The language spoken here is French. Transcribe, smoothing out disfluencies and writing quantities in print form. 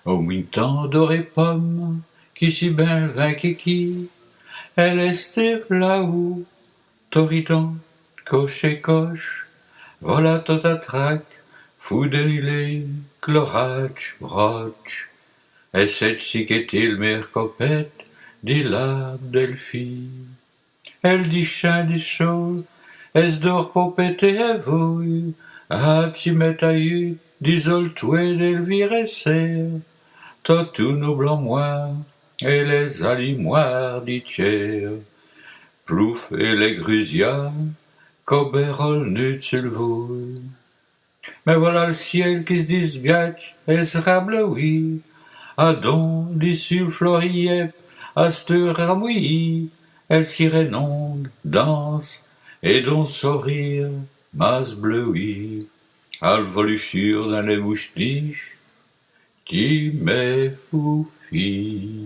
Au mintan doré pomme, qui si ben vainquiki, elle este là-haut, toridan, coche et coche, voilà tot à trac, foudelilé, clorach, broch, et cette chiquetil mercopette, dit la Delphi. Elle dit chien dit chaud, es d'or popette et voue, ah ti met aïu, disol toué d'Elvire et serre, tout nos blancs moires, et les alimoires d'Itcher, plouf et les grusias, coberol nutsulvouille. Mais voilà le ciel qui se disgâche et se rabloui, à don d'issue floriep, à cette ramouillie, elle sirénonde, danse, et dont sourire, masse bleuie, à l'voluchure dans les mouches-niches, qui m'est foufi.